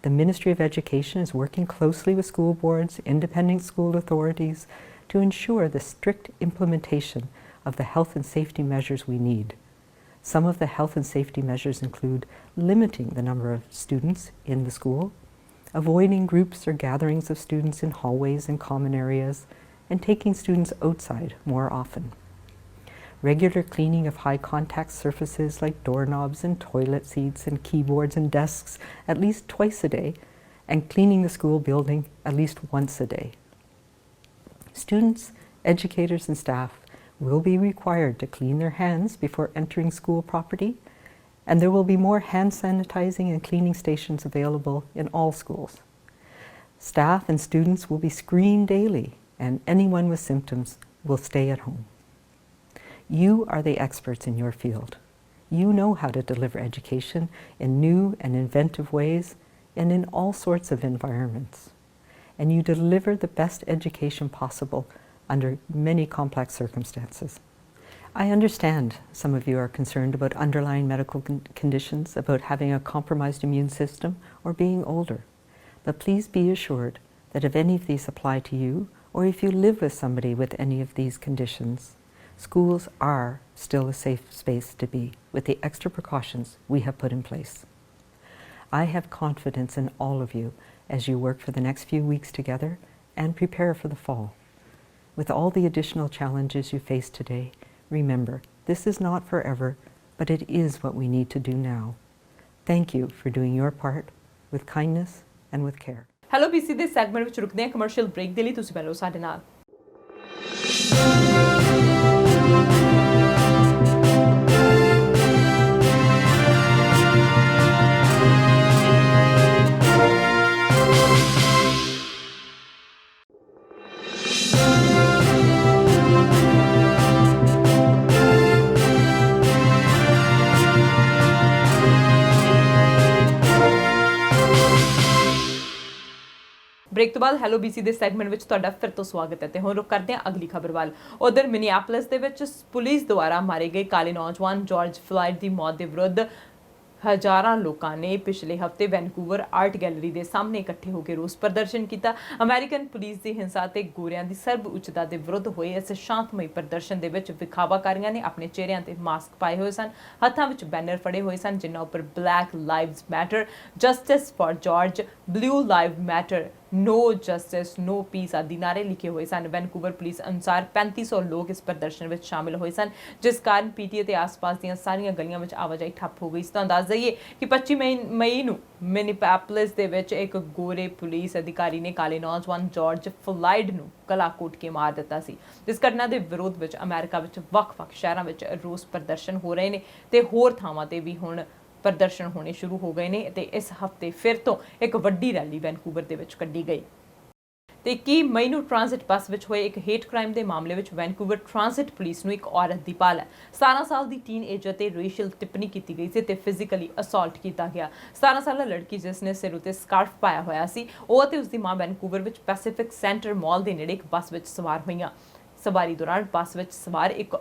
The Ministry of Education is working closely with school boards, independent school authorities, to ensure the strict implementation of the health and safety measures we need. Some of the health and safety measures include limiting the number of students in the school, avoiding groups or gatherings of students in hallways and common areas, and taking students outside more often. Regular cleaning of high contact surfaces like doorknobs and toilet seats and keyboards and desks at least twice a day, and cleaning the school building at least once a day. Students, educators, and staff will be required to clean their hands before entering school property, and there will be more hand sanitizing and cleaning stations available in all schools. Staff and students will be screened daily, and anyone with symptoms will stay at home. You are the experts in your field. You know how to deliver education in new and inventive ways and in all sorts of environments. And you deliver the best education possible under many complex circumstances. I understand some of you are concerned about underlying medical conditions, about having a compromised immune system, or being older. But please be assured that if any of these apply to you, or if you live with somebody with any of these conditions, schools are still a safe space to be, with the extra precautions we have put in place. I have confidence in all of you as you work for the next few weeks together and prepare for the fall. With all the additional challenges you face today, remember, this is not forever, but it is what we need to do now. Thank you for doing your part with kindness and with care.
Hello BC ਦੇ segment ਵਿੱਚ ਰੁਕਦੇ ਹਾਂ commercial break ਦੇ ਲਈ। ਤੁਸੀਂ ਬੈਠੋ ਸਾਡੇ ਨਾਲ। ਬ੍ਰੇਕ ਤੋਂ ਬਾਅਦ ਹੈਲੋ BC ਦੇ ਸੈਗਮੈਂਟ ਵਿੱਚ ਤੁਹਾਡਾ ਫਿਰ ਤੋਂ ਸਵਾਗਤ ਹੈ ਤੇ ਹੁਣ ਰੁਕ ਕਰਦੇ ਹਾਂ ਅਗਲੀ ਖਬਰ ਵੱਲ। ਉਧਰ ਮਿਨੀਐਪੋਲਿਸ ਦੇ ਵਿੱਚ ਪੁਲਿਸ ਦੁਆਰਾ ਮਾਰੇ ਗਏ ਕਾਲੇ ਨੌਜਵਾਨ ਜਾਰਜ ਫਲਾਇਡ ਦੀ ਮੌਤ ਦੇ ਵਿਰੁੱਧ ਹਜ਼ਾਰਾਂ ਲੋਕਾਂ ਨੇ ਪਿਛਲੇ ਹਫਤੇ ਵੈਨਕੂਵਰ ਆਰਟ ਗੈਲਰੀ ਦੇ ਸਾਹਮਣੇ ਇਕੱਠੇ ਹੋ ਕੇ ਰੋਸ ਪ੍ਰਦਰਸ਼ਨ ਕੀਤਾ। ਅਮਰੀਕਨ ਪੁਲਿਸ ਦੀ ਹਿੰਸਾ ਤੇ ਗੋਰਿਆਂ ਦੀ ਸਰਬ ਉੱਚਤਾ ਦੇ ਵਿਰੁੱਧ ਹੋਏ ਇਸ ਸ਼ਾਂਤਮਈ ਪ੍ਰਦਰਸ਼ਨ ਦੇ ਵਿੱਚ ਵਿਖਾਵਾਕਾਰੀਆਂ ਨੇ ਆਪਣੇ ਚਿਹਰਿਆਂ ਤੇ ਮਾਸਕ ਪਾਏ ਹੋਏ ਸਨ, ਹੱਥਾਂ ਵਿੱਚ ਬੈਨਰ ਫੜੇ ਹੋਏ ਸਨ ਜਿਨ੍ਹਾਂ ਉੱਪਰ black lives matter, justice for George, blue live matter, no justice no peace आदि नारे लिखे हुए सन। वैनकूवर पुलिस अनुसार 3500 लोग इस प्रदर्शन में शामिल हुए सन, जिस कारण पीटीए के आसपास ਦੀਆਂ ਸਾਰੀਆਂ ਗਲੀਆਂ ਵਿੱਚ ਆਵਾਜਾਈ ਠੱਪ ਹੋ ਗਈ। ਇਸ ਤੋਂ ਅੰਦਾਜ਼ਾ ਦਈਏ ਕਿ 25 ਮਈ ਨੂੰ ਮਿਨੀਐਪੋਲਿਸ ਦੇ ਵਿੱਚ ਇੱਕ ਗੋਰੇ ਪੁਲਿਸ ਅਧਿਕਾਰੀ ਨੇ ਕਾਲੇ ਨੌਜਵਾਨ ਜਾਰਜ ਫਲਾਇਡ ਨੂੰ ਗਲਾ ਘੋਟ ਕੇ ਮਾਰ ਦਿੱਤਾ ਸੀ। ਇਸ ਘਟਨਾ ਦੇ ਵਿਰੋਧ ਵਿੱਚ ਅਮਰੀਕਾ ਵਿੱਚ ਵੱਖ-ਵੱਖ ਸ਼ਹਿਰਾਂ ਵਿੱਚ ਰੋਸ ਪ੍ਰਦਰਸ਼ਨ ਹੋ ਰਹੇ ਨੇ ਤੇ ਹੋਰ ਥਾਵਾਂ ਤੇ ਵੀ ਹੁਣ ਪ੍ਰਦਰਸ਼ਨ ਹੋਣੇ ਸ਼ੁਰੂ ਹੋ ਗਏ ਨੇ ਤੇ ਇਸ ਹਫਤੇ ਫਿਰ ਤੋਂ ਇੱਕ ਵੱਡੀ ਰੈਲੀ ਵੈਨਕੂਵਰ ਦੇ ਵਿੱਚ ਕੱਢੀ ਗਈ। ਤੇ 21 ਮਈ ਨੂੰ ਟ੍ਰਾਂਜ਼ਿਟ ਬੱਸ ਵਿੱਚ ਹੋਏ ਇੱਕ ਹੇਟ ਕ੍ਰਾਈਮ ਦੇ ਮਾਮਲੇ ਵਿੱਚ ਵੈਨਕੂਵਰ ਟ੍ਰਾਂਜ਼ਿਟ ਪੁਲਿਸ ਨੂੰ ਇੱਕ ਔਰਤ ਦੀ ਭਾਲ ਹੈ। 17 ਸਾਲ ਦੀ ਟੀਨਏਜਰ ਤੇ ਰੇਸ਼ੀਅਲ ਟਿੱਪਣੀ ਕੀਤੀ ਗਈ ਸੀ ਤੇ ਫਿਜ਼ੀਕਲੀ ਅਸੌਲਟ ਕੀਤਾ ਗਿਆ। 17 ਸਾਲਾ ਲੜਕੀ ਜਿਸ ਨੇ ਸਿਰ ਉਤੇ ਸਕਾਰਫ ਪਾਇਆ ਹੋਇਆ ਸੀ, ਉਹ ਅਤੇ ਉਸ ਦੀ ਮਾਂ ਵੈਨਕੂਵਰ ਵਿੱਚ ਪੈਸੀਫਿਕ ਸੈਂਟਰ ਮਾਲ ਦੇ ਨੇੜੇ ਇੱਕ ਬੱਸ ਵਿੱਚ ਸਵਾਰ ਹੋਈਆਂ। ਸਵਾਰੀ ਦੌਰਾਨ ਬੱਸ ਵਿੱਚ ਸਵਾਰ ਇੱਕ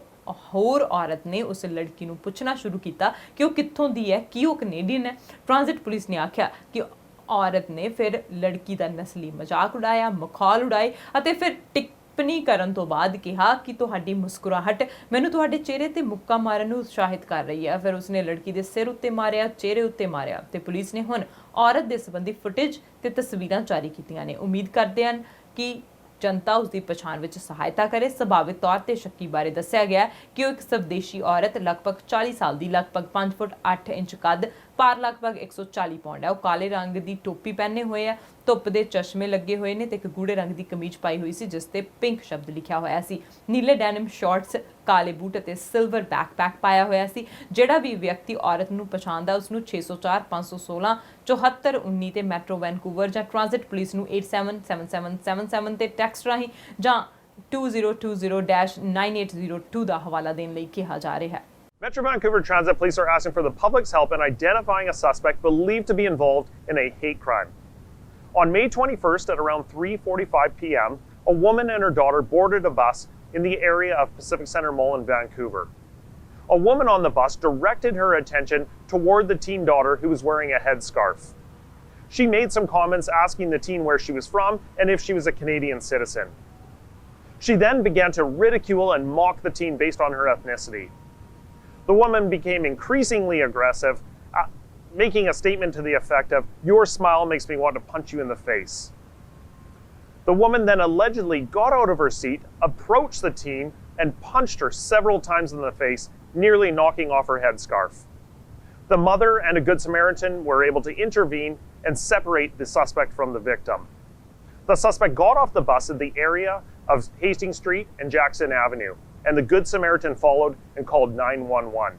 ਹੋਰ ਔਰਤ ਨੇ ਉਸ ਲੜਕੀ ਨੂੰ ਪੁੱਛਣਾ ਸ਼ੁਰੂ ਕੀਤਾ ਕਿ ਉਹ ਕਿੱਥੋਂ ਦੀ ਹੈ, ਕੀ ਉਹ ਕੈਨੇਡੀਅਨ ਹੈ। ਟ੍ਰਾਂਜ਼ਿਟ ਪੁਲਿਸ ਨੇ ਆਖਿਆ ਕਿ ਔਰਤ ਨੇ ਫਿਰ ਲੜਕੀ ਦਾ ਨਸਲੀ ਮਜ਼ਾਕ ਉਡਾਇਆ, ਮਖੌਲ ਉਡਾਏ ਅਤੇ ਫਿਰ ਟਿੱਪਣੀ ਕਰਨ ਤੋਂ ਬਾਅਦ ਕਿਹਾ ਕਿ ਤੁਹਾਡੀ ਮੁਸਕਰਾਹਟ ਮੈਨੂੰ ਤੁਹਾਡੇ ਚਿਹਰੇ ਤੇ ਮੁੱਕਾ ਮਾਰਨ ਨੂੰ ਉਤਸ਼ਾਹਿਤ ਕਰ ਰਹੀ ਹੈ। ਫਿਰ ਉਸਨੇ ਲੜਕੀ ਦੇ ਸਿਰ ਉੱਤੇ ਮਾਰਿਆ, ਚਿਹਰੇ ਉੱਤੇ ਮਾਰਿਆ ਤੇ ਪੁਲਿਸ ਨੇ ਹੁਣ ਔਰਤ ਦੇ ਸੰਬੰਧੀ ਫੁਟੇਜ ਤੇ ਤਸਵੀਰਾਂ ਜਾਰੀ ਕੀਤੀਆਂ ਨੇ। ਉਮੀਦ ਕਰਦੇ ਹਨ ਕਿ ਜਨਤਾ ਉਸ ਦੀ ਪਛਾਣ ਵਿੱਚ ਸਹਾਇਤਾ ਕਰੇ। ਸੁਭਾਵਿਕ ਤੌਰ ਤੇ ਸ਼ੱਕੀ ਬਾਰੇ ਦੱਸਿਆ ਗਿਆ ਕਿ ਉਹ ਇੱਕ ਸਵਦੇਸ਼ੀ ਔਰਤ ਲਗਭਗ 40 ਸਾਲ ਦੀ, ਲਗਭਗ 5 ਫੁੱਟ 8 ਇੰਚ ਕੱਦ, ਭਾਰ ਲਗਭਗ 140 ਪਾਉਂਡ ਹੈ। ਉਹ ਕਾਲੇ ਰੰਗ ਦੀ ਟੋਪੀ ਪਹਿਨੇ ਹੋਏ ਹੈ, ਧੁੱਪ ਦੇ ਚਸ਼ਮੇ ਲੱਗੇ ਹੋਏ ਨੇ ਤੇ ਇੱਕ ਗੂੜੇ ਰੰਗ ਦੀ ਕਮੀਜ਼ ਪਾਈ ਹੋਈ ਸੀ ਜਿਸ ਤੇ ਪਿੰਕ ਸ਼ਬਦ ਲਿਖਿਆ ਹੋਇਆ ਸੀ। ਨੀਲੇ ਡੈਨਿਮ ਸ਼ਾਰਟਸ, ਕਾਲੇ ਬੂਟ ਅਤੇ ਸਿਲਵਰ ਬੈਕਪੈਕ ਪਾਇਆ ਹੋਇਆ ਸੀ। ਜਿਹੜਾ ਵੀ ਵਿਅਕਤੀ ਔਰਤ ਨੂੰ ਪਛਾਣਦਾ ਉਸ ਨੂੰ 604 516 7419 ਤੇ ਮੈਟਰੋ ਵੈਨਕੂਵਰ ਜਾਂ ਟ੍ਰਾਂਜ਼ਿਟ ਪੁਲਿਸ ਨੂੰ 877777 ਤੇ ਟੈਕਸਟ ਰਾਹੀਂ ਜਾਂ 2020-9802 ਦਾ ਹਵਾਲਾ ਦੇਣ ਲਈ ਕਿਹਾ ਜਾ ਰਿਹਾ ਹੈ।
Metro Vancouver Transit Police are asking for the public's help in identifying a suspect believed to be involved in a hate crime. On May 21st at around 3:45 p.m., a woman and her daughter boarded a bus in the area of Pacific Centre Mall in Vancouver. A woman on the bus directed her attention toward the teen daughter who was wearing a headscarf. She made some comments asking the teen where she was from and if she was a Canadian citizen. She then began to ridicule and mock the teen based on her ethnicity. The woman became increasingly aggressive, making a statement to the effect of, "Your smile makes me want to punch you in the face." The woman then allegedly got out of her seat, approached the teen, and punched her several times in the face, nearly knocking off her headscarf. The mother and a Good Samaritan were able to intervene and separate the suspect from the victim. The suspect got off the bus in the area of Hastings Street and Jackson Avenue, and the Good Samaritan followed and called 911.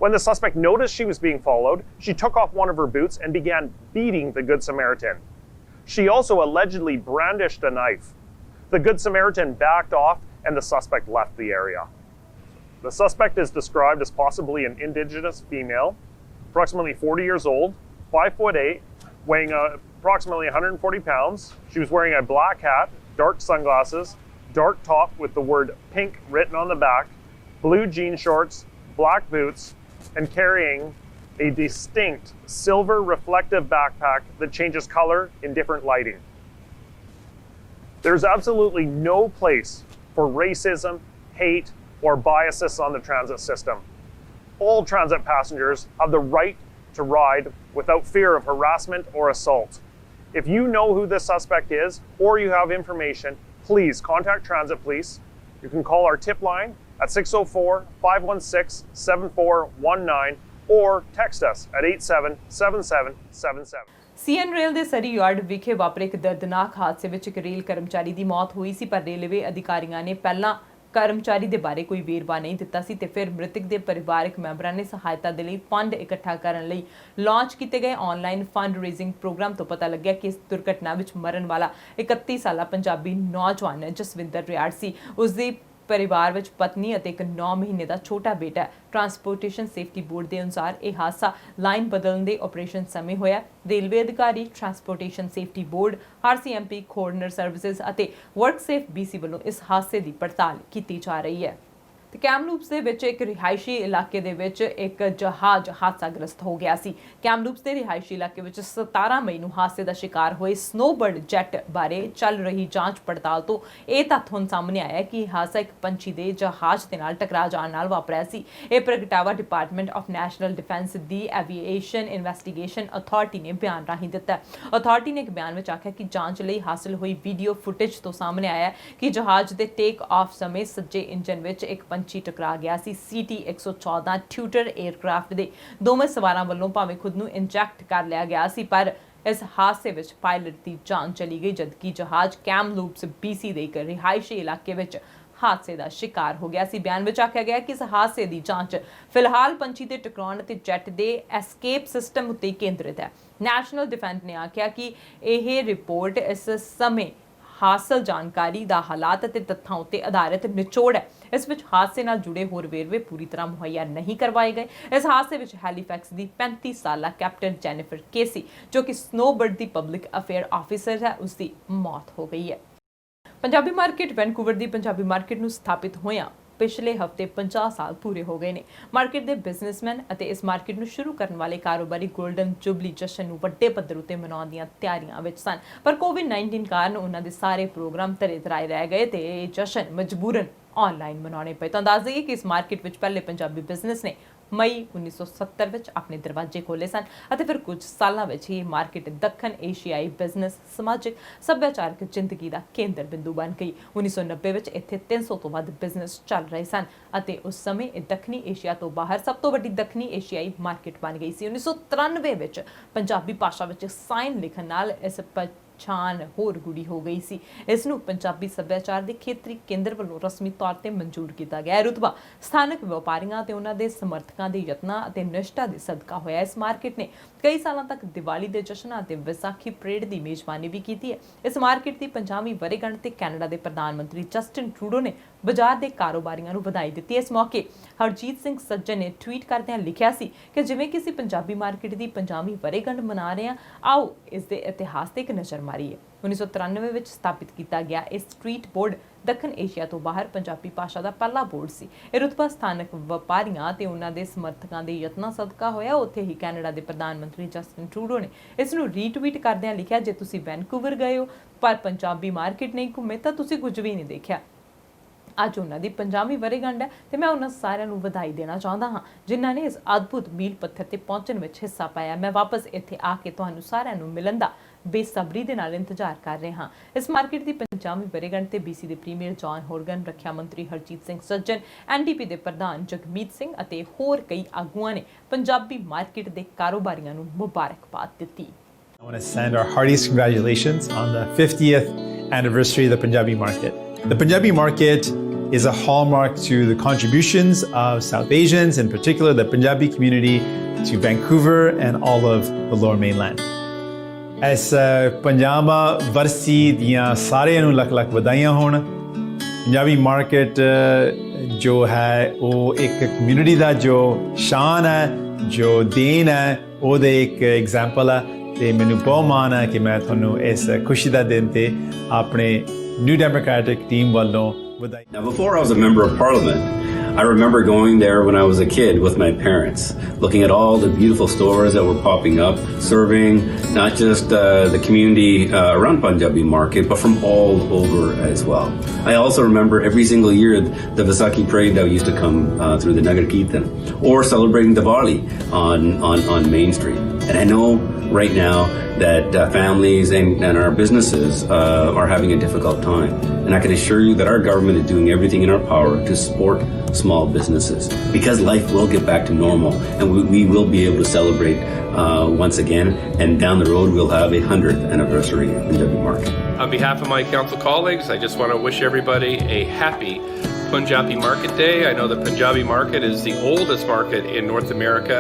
When the suspect noticed she was being followed, she took off one of her boots and began beating the Good Samaritan. She also allegedly brandished a knife. The Good Samaritan backed off and the suspect left the area. The suspect is described as possibly an Indigenous female, approximately 40 years old, 5'8", weighing approximately 140 pounds. She was wearing a black hat, dark sunglasses, dark top with the word pink written on the back, blue jean shorts, black boots, and carrying a distinct silver reflective backpack that changes color in different lighting. There's absolutely no place for racism, hate, or biases on the transit system. All transit passengers have the right to ride without fear of harassment or assault. If you know who this suspect is or you have information, please contact Transit Police. You can call our tip line at 604-516-7419 or text us at 877777.
CN rail ਦੇ ਸਰੀ yard ਵਿਖੇ ਵਾਪਰੇ ਇੱਕ ਦਰਦਨਾਕ ਹਾਦਸੇ ਵਿੱਚ ਇੱਕ rail ਕਰਮਚਾਰੀ ਦੀ ਮੌਤ ਹੋਈ ਸੀ, ਪਰ ਰੇਲਵੇ ਅਧਿਕਾਰੀਆਂ ਨੇ ਪਹਿਲਾਂ ਕਰਮਚਾਰੀ ਦੇ ਬਾਰੇ ਕੋਈ ਵੇਰਵਾ ਨਹੀਂ ਦਿੱਤਾ ਸੀ ਤੇ ਫਿਰ ਮ੍ਰਿਤਕ ਦੇ ਪਰਿਵਾਰਕ ਮੈਂਬਰਾਂ ਨੇ ਸਹਾਇਤਾ ਦੇ ਲਈ ਫੰਡ ਇਕੱਠਾ ਕਰਨ ਲਈ ਲਾਂਚ ਕੀਤੇ ਗਏ ਆਨਲਾਈਨ ਫੰਡ ਰੇਜ਼ਿੰਗ ਪ੍ਰੋਗਰਾਮ ਤੋਂ ਪਤਾ ਲੱਗਿਆ ਕਿ ਇਸ ਦੁਰਘਟਨਾ ਵਿੱਚ ਮਰਨ ਵਾਲਾ 31 ਸਾਲਾ ਪੰਜਾਬੀ ਨੌਜਵਾਨ ਜਸਵਿੰਦਰ ਰਿਆੜ ਸੀ। ਉਸ ਦੀ ਪਰਿਵਾਰ ਵਿੱਚ ਪਤਨੀ ਅਤੇ ਇੱਕ 9 ਮਹੀਨੇ ਦਾ ਛੋਟਾ ਬੇਟਾ ਹੈ। ਟਰਾਂਸਪੋਰਟੇਸ਼ਨ ਸੇਫਟੀ ਬੋਰਡ ਦੇ ਅਨੁਸਾਰ ਇਹ ਹਾਦਸਾ ਲਾਈਨ ਬਦਲਣ ਦੇ ਆਪਰੇਸ਼ਨ ਸਮੇਂ ਹੋਇਆ। ਰੇਲਵੇ ਅਧਿਕਾਰੀ, transportation safety board, RCMP, corner services ਅਤੇ ਵਰਕਸੇਫ BC ਵੱਲੋਂ ਇਸ ਹਾਦਸੇ ਦੀ ਪੜਤਾਲ ਕੀਤੀ ਜਾ ਰਹੀ ਹੈ। ਤੇ ਕੈਮਲੂਪਸ ਦੇ ਵਿੱਚ ਇੱਕ ਰਿਹਾਇਸ਼ੀ ਇਲਾਕੇ ਦੇ ਵਿੱਚ ਇੱਕ ਜਹਾਜ਼ ਹਾਦਸਾਗ੍ਰਸਤ ਹੋ ਗਿਆ ਸੀ। ਕੈਮਲੂਪਸ ਦੇ ਰਿਹਾਇਸ਼ੀ ਇਲਾਕੇ ਵਿੱਚ 17 ਮਈ ਨੂੰ ਹਾਦਸੇ ਦਾ ਸ਼ਿਕਾਰ ਹੋਏ ਸਨੋਬਰਡ ਜੈਟ ਬਾਰੇ ਚੱਲ ਰਹੀ ਜਾਂਚ ਪੜਤਾਲ ਤੋਂ ਇਹ ਤੱਥ ਹੁਣ ਸਾਹਮਣੇ ਆਇਆ ਕਿ ਇਹ ਹਾਦਸਾ ਇੱਕ ਪੰਛੀ ਦੇ ਜਹਾਜ਼ ਦੇ ਨਾਲ ਟਕਰਾ ਜਾਣ ਨਾਲ ਵਾਪਰਿਆ ਸੀ। ਇਹ ਪ੍ਰਗਟਾਵਾ department of national defence the aviation investigation authority ਨੇ ਬਿਆਨ ਰਾਹੀਂ ਦਿੱਤਾ। ਅਥਾਰਟੀ ਨੇ ਇੱਕ ਬਿਆਨ ਵਿੱਚ ਆਖਿਆ ਕਿ ਜਾਂਚ ਲਈ ਹਾਸਲ ਹੋਈ ਵੀਡੀਓ ਫੁਟੇਜ ਤੋਂ ਸਾਹਮਣੇ ਆਇਆ ਕਿ ਜਹਾਜ਼ ਦੇ ਟੇਕ ਆਫ ਸਮੇਂ ਸੱਜੇ ਇੰਜਨ ਵਿੱਚ ਇੱਕ ਪੰਛੀ ਟਕਰਾ ਗਿਆ ਸੀ। CT-114 ਟਿਊਟਰ 에ਅਰਕ੍ਰਾਫਟ ਦੇ ਦੋਵੇਂ ਸਵਾਰਾਂ ਵੱਲੋਂ ਭਾਵੇਂ ਖੁਦ ਨੂੰ ਇੰਜੈਕਟ ਕਰ ਲਿਆ ਗਿਆ ਸੀ, ਪਰ ਇਸ ਹਾਦਸੇ ਵਿੱਚ ਪਾਇਲਟ ਦੀ ਜਾਨ ਚਲੀ ਗਈ, ਜਦਕਿ ਜਹਾਜ਼ ਕੈਮਲੂਪਸ BC ਦੇ ਇੱਕ ਰਿਹਾਇਸ਼ੀ ਇਲਾਕੇ ਵਿੱਚ ਹਾਦਸੇ ਦਾ ਸ਼ਿਕਾਰ ਹੋ ਗਿਆ ਸੀ। ਬਿਆਨ ਵਿੱਚ ਆਖਿਆ ਗਿਆ ਕਿ ਇਸ ਹਾਦਸੇ ਦੀ ਜਾਂਚ ਫਿਲਹਾਲ ਪੰਛੀ ਦੇ ਟਕਰਾਉਣ ਅਤੇ ਜੈਟ ਦੇ ਐਸਕੇਪ ਸਿਸਟਮ ਉੱਤੇ ਕੇਂਦਰਿਤ ਹੈ। ਨੈਸ਼ਨਲ ਡਿਫੈਂਸ ਨੇ ਆਖਿਆ ਕਿ ਇਹ ਰਿਪੋਰਟ ਇਸ ਸਮੇਂ ਹਾਸਲ ਜਾਣਕਾਰੀ ਦਾ ਹਾਲਾਤ ਅਤੇ ਤੱਥਾਂ ਉੱਤੇ ਆਧਾਰਿਤ ਨਿਚੋੜ ਹੈ। ਇਸ ਵਿੱਚ ਹਾਦਸੇ ਨਾਲ ਜੁੜੇ ਹੋਰ ਵੇਰਵੇ ਪੂਰੀ ਤਰ੍ਹਾਂ ਮੁਹੱਈਆ ਨਹੀਂ ਕਰਵਾਏ ਗਏ। ਇਸ ਹਾਦਸੇ ਵਿੱਚ ਹੈਲੀਫੈਕਸ ਦੀ 35 ਸਾਲਾ ਕੈਪਟਨ ਜੈਨੀਫਰ ਕੇਸੀ, ਜੋ ਕਿ ਸਨੋਬਰਡ ਦੀ ਪਬਲਿਕ ਅਫੇਅਰ ਆਫੀਸਰ ਹੈ, ਉਸ ਦੀ ਮੌਤ ਹੋ ਗਈ ਹੈ। ਪੰਜਾਬੀ ਮਾਰਕੀਟ ਵੈਨਕੂਵਰ ਦੀ ਪੰਜਾਬੀ ਮਾਰਕੀਟ ਨੂੰ ਸਥਾਪਿਤ ਹੋਇਆਂ ਪਿਛਲੇ ਹਫਤੇ 50 ਸਾਲ ਪੂਰੇ ਹੋ ਗਏ ਨੇ। ਮਾਰਕੀਟ ਦੇ ਬਿਜ਼ਨਸਮੈਨ ਅਤੇ ਇਸ ਮਾਰਕੀਟ ਨੂੰ ਸ਼ੁਰੂ ਕਰਨ ਵਾਲੇ ਕਾਰੋਬਾਰੀ ਗੋਲਡਨ ਜੁਬਲੀ ਜਸ਼ਨ ਨੂੰ ਵੱਡੇ ਪੱਧਰ ਉਤੇ ਮਨਾਉਣ ਦੀਆਂ ਤਿਆਰੀਆਂ ਵਿੱਚ ਸਨ, ਪਰ COVID-19 ਕਾਰਨ ਉਹਨਾਂ ਦੇ ਸਾਰੇ ਪ੍ਰੋਗਰਾਮ ਧਰੇ ਧਰਾਏ ਰਹਿ ਗਏ ਤੇ ਇਹ ਜਸ਼ਨ ਮਜਬੂਰਨ ਆਨਲਾਈਨ ਮਨਾਉਣੇ ਪਏ। ਤਾਂ ਦੱਸ ਦਈਏ ਕਿ ਇਸ ਮਾਰਕੀਟ ਵਿੱਚ ਪਹਿਲੇ ਪੰਜਾਬੀ ਬਿਜ਼ਨਸ ਨੇ ਮਈ 1970 ਵਿੱਚ ਆਪਣੇ ਦਰਵਾਜ਼ੇ ਖੋਲੇ ਸਨ ਅਤੇ ਫਿਰ ਕੁਝ ਸਾਲਾਂ ਵਿੱਚ ਹੀ ਮਾਰਕੀਟ ਦੱਖਣ ਏਸ਼ੀਆਈ ਬਿਜ਼ਨਸ, ਸਮਾਜਿਕ, ਸੱਭਿਆਚਾਰਕ ਜ਼ਿੰਦਗੀ ਦਾ ਕੇਂਦਰ ਬਿੰਦੂ ਬਣ ਗਈ। 1990 ਵਿੱਚ ਇੱਥੇ 300 ਤੋਂ ਵੱਧ ਬਿਜ਼ਨਸ ਚੱਲ ਰਹੇ ਸਨ ਅਤੇ ਉਸ ਸਮੇਂ ਇਹ ਦੱਖਣੀ ਏਸ਼ੀਆ ਤੋਂ ਬਾਹਰ ਸਭ ਤੋਂ ਵੱਡੀ ਦੱਖਣੀ ਏਸ਼ੀਆਈ ਮਾਰਕੀਟ ਬਣ ਗਈ ਸੀ। 1993 ਵਿੱਚ ਪੰਜਾਬੀ ਭਾਸ਼ਾ ਵਿੱਚ ਸਾਈਨ ਲਿਖਣ ਨਾਲ ਇਸ ਪਛਾਣ ਹੋਰ ਗੂੜੀ ਹੋ ਗਈ ਸੀ। ਇਸ ਨੂੰ ਪੰਜਾਬੀ ਸੱਭਿਆਚਾਰ ਦੇ ਖੇਤਰੀ ਕੇਂਦਰ ਵੱਲੋਂ ਰਸਮੀ ਤੌਰ ਤੇ ਮਨਜ਼ੂਰ ਕੀਤਾ ਗਿਆ। ਰੁਤਬਾ ਸਥਾਨਕ ਵਪਾਰੀਆਂ ਤੇ ਉਹਨਾਂ ਦੇ ਸਮਰਥਕਾਂ ਦੇ ਯਤਨਾਂ ਅਤੇ ਨਿਸ਼ਠਾ ਦੇ ਸਦਕਾ ਹੋਇਆ। ਇਸ ਮਾਰਕੀਟ ਨੇ ਕਈ ਸਾਲਾਂ ਤੱਕ ਦੀਵਾਲੀ ਦੇ ਜਸ਼ਨਾਂ ਅਤੇ ਵਿਸਾਖੀ ਪਰੇਡ ਦੀ ਮੇਜ਼ਬਾਨੀ ਵੀ ਕੀਤੀ ਹੈ। ਇਸ ਮਾਰਕੀਟ ਦੀ 50ਵੀਂ ਵਰ੍ਹੇਗੰਢ ਤੇ ਕੈਨੇਡਾ ਦੇ ਪ੍ਰਧਾਨ ਮੰਤਰੀ ਜਸਟਿਨ ਟਰੂਡੋ ਨੇ ਬਾਜ਼ਾਰ ਦੇ ਕਾਰੋਬਾਰੀਆਂ ਨੂੰ ਵਧਾਈ ਦਿੱਤੀ। ਇਸ ਮੌਕੇ ਹਰਜੀਤ ਸਿੰਘ ਸੱਜਣ ਨੇ ਟਵੀਟ ਕਰਦਿਆਂ ਲਿਖਿਆ ਸੀ ਕਿ ਜਿਵੇਂ ਕਿ ਅਸੀਂ ਪੰਜਾਬੀ ਮਾਰਕੀਟ ਦੀ 50ਵੀਂ ਵਰ੍ਹੇਗੰਢ ਮਨਾ ਰਹੇ ਹਾਂ, ਆਓ ਇਸ ਦੇ ਇਤਿਹਾਸ ਤੇ ਇੱਕ ਨਜ਼ਰ ਮਾਰੀਏ। 1993 ਵਿੱਚ ਸਥਾਪਿਤ ਕੀਤਾ ਗਿਆ ਇਹ ਸਟਰੀਟ ਬੋਰਡ ਦੱਖਣ ਏਸ਼ੀਆ ਤੋਂ ਬਾਹਰ ਪੰਜਾਬੀ ਭਾਸ਼ਾ ਦਾ ਪਹਿਲਾ ਬੋਰਡ ਸੀ। ਇਹ ਰੁਤਬਾ ਸਥਾਨਕ ਵਪਾਰੀਆਂ ਤੇ ਉਹਨਾਂ ਦੇ ਸਮਰਥਕਾਂ ਦੇ ਯਤਨਾਂ ਸਦਕਾ ਹੋਇਆ। ਉੱਥੇ ਹੀ ਕੈਨੇਡਾ ਦੇ ਪ੍ਰਧਾਨ ਮੰਤਰੀ ਜਸਟਿਨ ਟਰੂਡੋ ਨੇ ਇਸ ਨੂੰ ਰੀਟਵੀਟ ਕਰਦਿਆਂ ਲਿਖਿਆ, ਜੇ ਤੁਸੀਂ ਵੈਨਕੂਵਰ ਗਏ ਹੋ ਪਰ ਪੰਜਾਬੀ ਮਾਰਕੀਟ ਨਹੀਂ ਘੁੰਮੇ ਤਾਂ ਤੁਸੀਂ ਕੁਝ ਵੀ ਨਹੀਂ ਦੇਖਿਆ। ਅੱਜ ਉਹਨਾਂ ਦੀ 50ਵੀਂ ਵਰ੍ਹੇਗੰਢ ਹੈ ਤੇ ਮੈਂ ਉਹਨਾਂ ਸਾਰਿਆਂ ਨੂੰ ਵਧਾਈ ਦੇਣਾ ਚਾਹੁੰਦਾ ਹਾਂ ਜਿਨ੍ਹਾਂ ਨੇ ਇਸ ਅਦਭੁਤ ਮੀਲ ਪੱਥਰ ਤੇ ਪਹੁੰਚਣ ਵਿੱਚ ਹਿੱਸਾ ਪਾਇਆ। ਮੈਂ ਵਾਪਸ ਇੱਥੇ ਆ ਕੇ ਤੁਹਾਨੂੰ ਸਾਰਿਆਂ ਨੂੰ ਮਿਲਣ ਦਾ ਬੇਸਬਰੀ ਦੇ ਨਾਲ ਇੰਤਜ਼ਾਰ ਕਰ ਰਹੇ ਹਾਂ। ਇਸ ਮਾਰਕੀਟ ਦੀ 50ਵੀਂ ਵਰ੍ਹੇਗੰਢ ਤੇ BC ਦੇ ਪ੍ਰੀਮੀਅਰ ਜੌਨ ਹੋਰਗਨ, ਰੱਖਿਆ ਮੰਤਰੀ ਹਰਜੀਤ ਸਿੰਘ ਸੱਜਣ, NDP ਦੇ ਪ੍ਰਧਾਨ ਜਗਮੀਤ ਸਿੰਘ ਅਤੇ ਹੋਰ ਕਈ ਆਗੂਆਂ ਨੇ ਪੰਜਾਬੀ ਮਾਰਕੀਟ ਦੇ ਕਾਰੋਬਾਰੀਆਂ ਨੂੰ ਮੁਬਾਰਕਬਾਦ ਦਿੱਤੀ।
I want to send our heartiest congratulations on the 50th anniversary of the Punjabi market. The Punjabi market is a hallmark to the contributions of South Asians, in particular the Punjabi community, to Vancouver and all of the Lower Mainland. ਇਸ ਪੰਜਾਬਾ ਵਰਸੀ ਦੀਆਂ ਸਾਰਿਆਂ ਨੂੰ ਲੱਖ ਲੱਖ ਵਧਾਈਆਂ ਹੋਣ। Punjabi market ਜੋ ਹੈ ਉਹ ਇੱਕ ਕਮਿਊਨਿਟੀ ਦਾ ਜੋ ਸ਼ਾਨ ਹੈ, ਜੋ ਦੇਣ ਹੈ, ਉਹਦੇ ਇੱਕ ਐਗਜ਼ਾਮਪਲ ਹੈ ਤੇ ਮੈਨੂੰ ਬਹੁਤ ਮਾਣ ਹੈ ਕਿ ਮੈਂ ਤੁਹਾਨੂੰ ਇਸ ਖੁਸ਼ੀ ਦਾ ਦਿਨ ਤੇ ਆਪਣੇ ਨਿਊ ਡੈਮੋਕ੍ਰੈਟਿਕ ਟੀਮ ਵੱਲੋਂ ਵਧਾਈ।
Now, before I was a member of parliament, I remember going there when I was a kid with my parents, looking at all the beautiful stores that were popping up, serving not just the community around Punjabi market, but from all over as well. I also remember every single year the Vaisakhi parade that used to come through the Nagar Kirtan, or celebrating Diwali on Main Street. And I know right now that families and our businesses are having a difficult time. And I can assure you that our government is doing everything in our power to support small businesses, because life will get back to normal and we will be able to celebrate once again, and down the road we'll have a 100th anniversary of Punjabi Market.
On behalf of my council colleagues, I just want to wish everybody a happy Punjabi Market Day. I know the Punjabi Market is the oldest market in North America,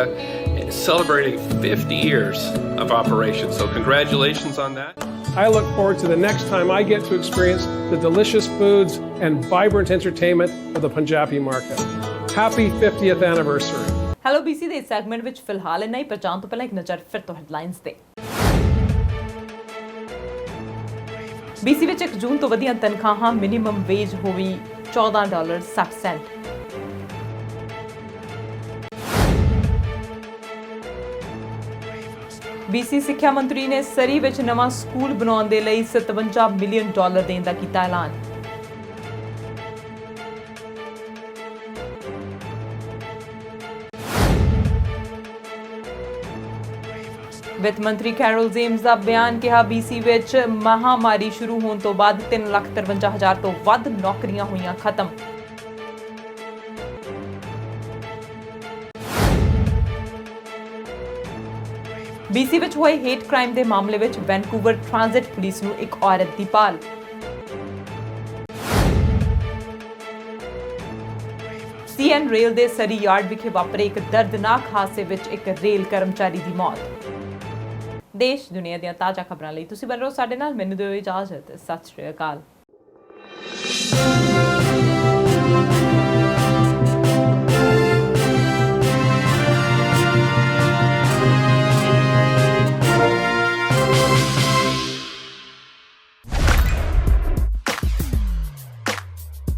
celebrating 50 years of operation. So congratulations on that.
I look forward to the next time I get to experience the delicious foods and vibrant entertainment of the Punjabi market. Happy 50th anniversary.
Hello BC ਦੇ ਇਸ segment ਵਿੱਚ ਫਿਲਹਾਲ ਇੰਨਾ ਹੀ, ਪਰ ਜਾਣ ਤੋਂ ਪਹਿਲਾਂ ਇੱਕ ਨਜ਼ਰ ਫਿਰ ਤੋਂ ਹੈਡਲਾਈਨਸ ਤੇ। BC ਵਿੱਚ 1 ਜੂਨ ਤੋਂ ਵਧੀਆਂ ਤਨਖਾਹਾਂ, ਮਿਨੀਮਮ ਵੇਜ ਹੋਈ $14.60। BC ਸਿੱਖਿਆ ਮੰਤਰੀ ਨੇ ਸਰੀ ਵਿੱਚ ਨਵਾਂ ਸਕੂਲ ਬਣਾਉਣ ਦੇ ਲਈ $57 ਮਿਲੀਅਨ ਦੇਣ ਦਾ ਕੀਤਾ ਐਲਾਨ। ਵਿੱਤ ਮੰਤਰੀ ਕੈਰਲ ਜੇਮਸ ਦਾ ਬਿਆਨ, ਕਿਹਾ BC ਵਿੱਚ ਮਹਾਮਾਰੀ ਸ਼ੁਰੂ ਹੋਣ ਤੋਂ ਬਾਅਦ 3,53,000 ਤੋਂ ਵੱਧ ਨੌਕਰੀਆਂ ਹੋਈਆਂ ਖਤਮ। BC ਵਿੱਚ ਹੋਏ ਹੇਟ ਕ੍ਰਾਈਮ ਦੇ ਮਾਮਲੇ ਵਿੱਚ ਵੈਨਕੂਵਰ ਟ੍ਰਾਂਜ਼ਿਟ ਪੁਲਿਸ ਨੂੰ ਇੱਕ ਔਰਤ ਦੀ ਭਾਲ। CN ਰੇਲ ਦੇ ਸਰੀ ਯਾਰਡ ਵਿਖੇ ਵਾਪਰੇ ਇੱਕ ਦਰਦਨਾਕ ਹਾਦਸੇ ਵਿੱਚ ਇੱਕ ਰੇਲ ਕਰਮਚਾਰੀ ਦੀ ਮੌਤ। ਦੇਸ਼ ਦੁਨੀਆ ਦੀਆਂ ਤਾਜ਼ਾ ਖਬਰਾਂ ਲਈ ਤੁਸੀਂ ਬਣੇ ਰਹੋ ਸਾਡੇ ਨਾਲ। ਮੈਨੂੰ ਦਿਓ ਇਜਾਜ਼ਤ। ਸਤਿ ਸ਼੍ਰੀ ਅਕਾਲ।